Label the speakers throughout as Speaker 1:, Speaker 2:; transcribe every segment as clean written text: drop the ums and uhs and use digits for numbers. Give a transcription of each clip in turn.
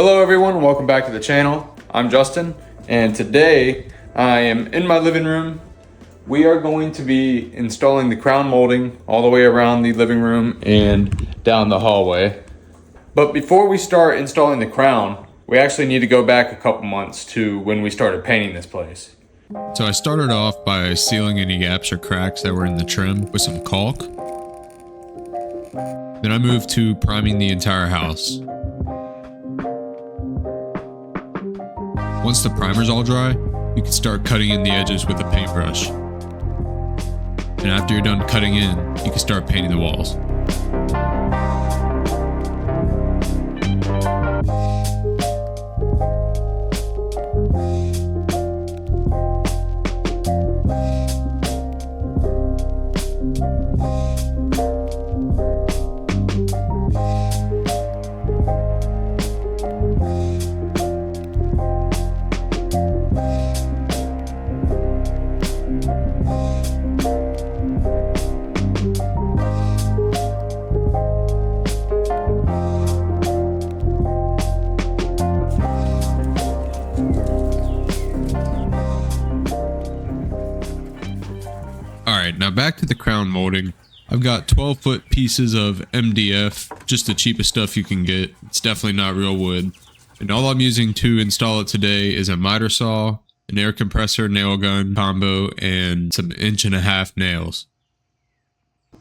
Speaker 1: Hello everyone, welcome back to the channel. I'm Justin, and today I am in my living room. We are going to be installing the crown molding all the way around the living room and down the hallway. But before we start installing the crown, we actually need to go back a couple months to when we started painting this place.
Speaker 2: So I started off by sealing any gaps or cracks that were in the trim with some caulk. Then I moved to priming the entire house. Once the primer's all dry, you can start cutting in the edges with a paintbrush. And after you're done cutting in, you can start painting the walls. Alright, now back to the crown molding. I've got 12-foot pieces of MDF, just the cheapest stuff you can get. It's definitely not real wood. And all I'm using to install it today is a miter saw, an air compressor nail gun combo, and some 1.5-inch nails.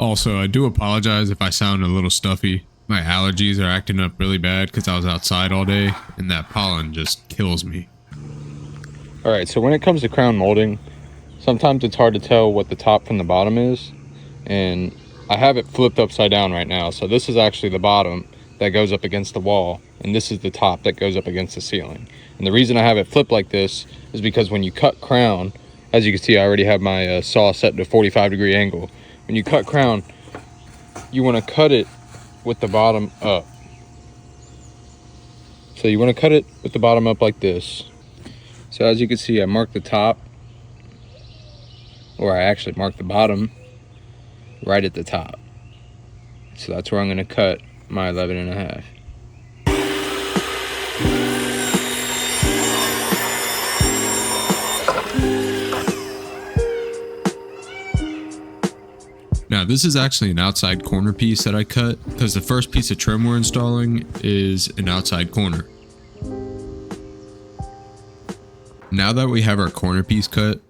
Speaker 2: Also, I do apologize if I sound a little stuffy. My allergies are acting up really bad because I was outside all day, and that pollen just kills me.
Speaker 1: Alright, so when it comes to crown molding, sometimes it's hard to tell what the top from the bottom is, and I have it flipped upside down right now. So this is actually the bottom that goes up against the wall, and this is the top that goes up against the ceiling. And the reason I have it flipped like this is because when you cut crown, as you can see, I already have my saw set to a 45-degree angle. When you cut crown, you want to cut it with the bottom up. So you want to cut it with the bottom up like this. So as you can see, I marked the top, or I actually marked the bottom right at the top. So that's where I'm going to cut my 11.5.
Speaker 2: Now this is actually an outside corner piece that I cut because the first piece of trim we're installing is an outside corner. Now that we have our corner piece cut,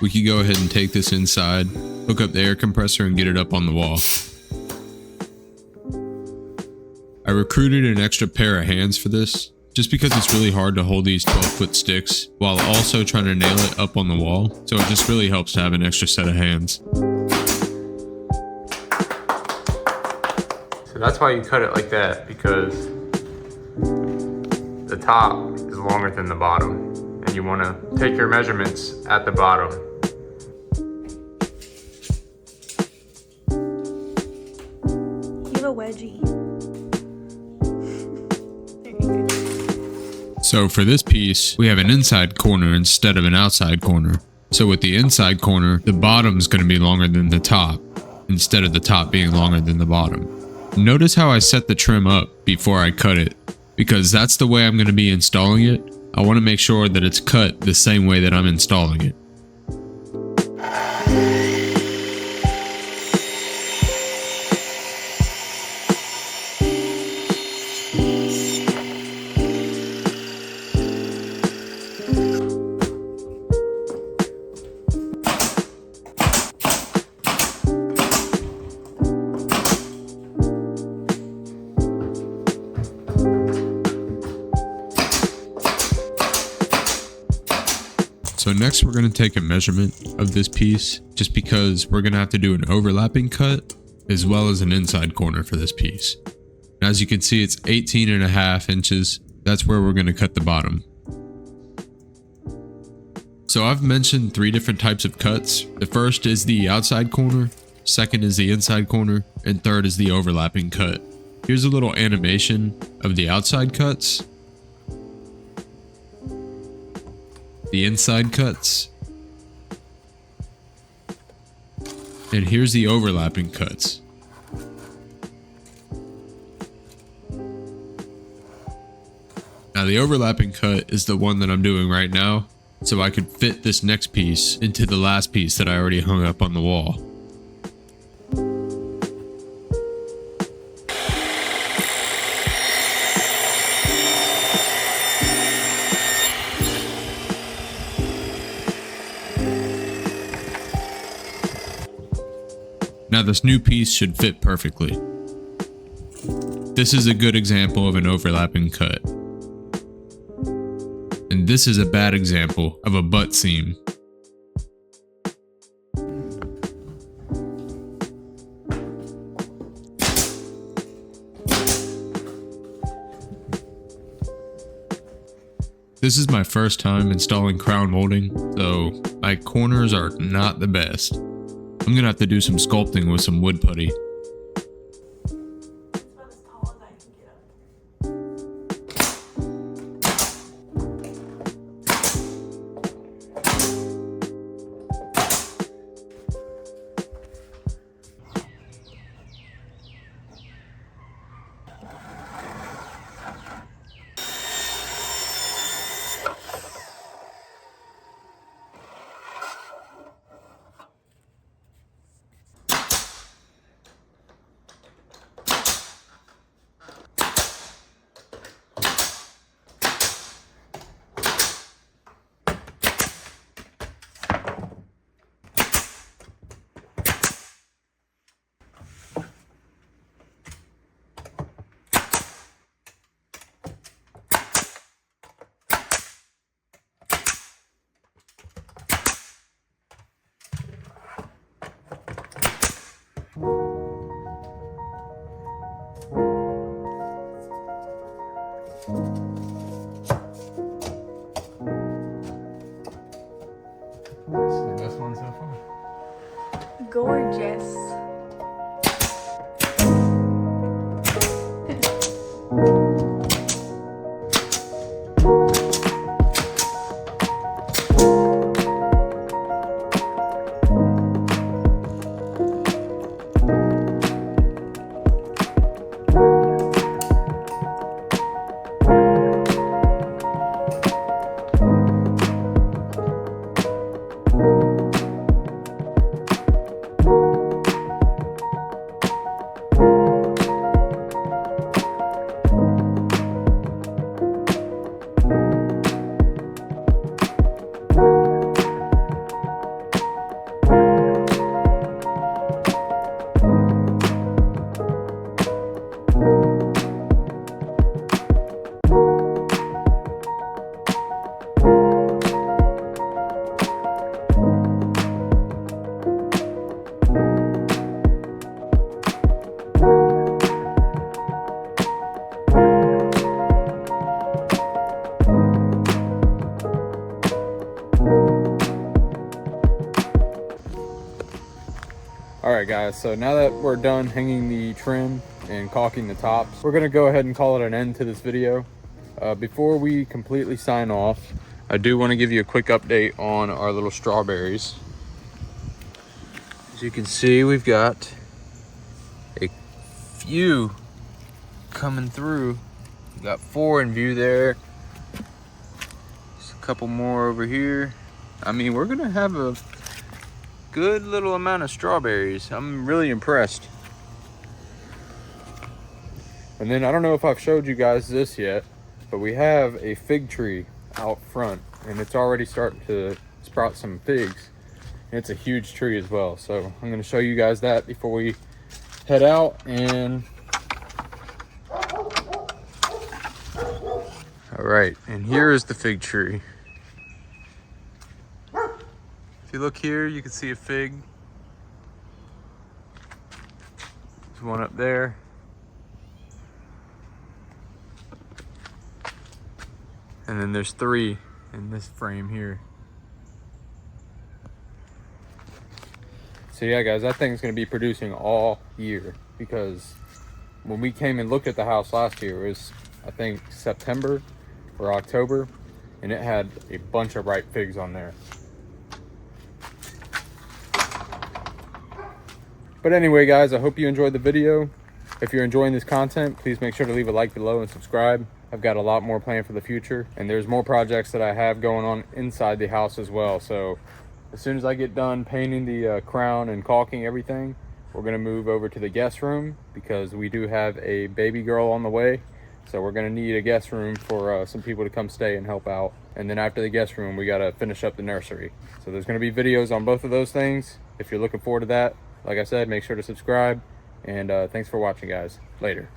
Speaker 2: we can go ahead and take this inside, hook up the air compressor and get it up on the wall. I recruited an extra pair of hands for this, just because it's really hard to hold these 12-foot sticks while also trying to nail it up on the wall, so it just really helps to have an extra set of hands.
Speaker 1: So that's why you cut it like that, because the top is longer than the bottom, and you want to take your measurements at the bottom.
Speaker 3: You have a wedgie.
Speaker 2: So for this piece, we have an inside corner instead of an outside corner. So with the inside corner, the bottom's going to be longer than the top, instead of the top being longer than the bottom. Notice how I set the trim up before I cut it, because that's the way I'm going to be installing it. I want to make sure that it's cut the same way that I'm installing it. So next we're going to take a measurement of this piece, just because we're going to have to do an overlapping cut as well as an inside corner for this piece. And as you can see, it's 18.5 inches. That's where we're going to cut the bottom. So I've mentioned 3 different types of cuts. The first is the outside corner, second is the inside corner, and third is the overlapping cut. Here's a little animation of the outside cuts, the inside cuts, and here's the overlapping cuts. Now the overlapping cut is the one that I'm doing right now, so I could fit this next piece into the last piece that I already hung up on the wall. Now this new piece should fit perfectly. This is a good example of an overlapping cut. And this is a bad example of a butt seam. This is my first time installing crown molding, so my corners are not the best. I'm gonna have to do some sculpting with some wood putty.
Speaker 1: Best one so far.
Speaker 3: Gorgeous.
Speaker 1: Alright guys, so now that we're done hanging the trim and caulking the tops, we're going to go ahead and call it an end to this video. Before we completely sign off, I do want to give you a quick update on our little strawberries. As you can see, we've got a few coming through. We've got 4 in view there. Just a couple more over here. I mean, we're going to have a good little amount of strawberries. I'm really impressed. And then I don't know if I've showed you guys this yet, but we have a fig tree out front and it's already starting to sprout some figs. And it's a huge tree as well. So I'm going to show you guys that before we head out. And all right, and here is the fig tree. If you look here, you can see a fig. There's one up there. And then there's 3 in this frame here. So yeah guys, that thing's gonna be producing all year, because when we came and looked at the house last year, it was I think September or October, and it had a bunch of ripe figs on there. But anyway guys, I hope you enjoyed the video. If you're enjoying this content, please make sure to leave a like below and subscribe. I've got a lot more planned for the future, and there's more projects that I have going on inside the house as well. So as soon as I get done painting the crown and caulking everything, we're gonna move over to the guest room because we do have a baby girl on the way. So we're gonna need a guest room for some people to come stay and help out. And then after the guest room, we gotta finish up the nursery. So there's gonna be videos on both of those things. If you're looking forward to that, like I said, make sure to subscribe. And thanks for watching, guys. Later.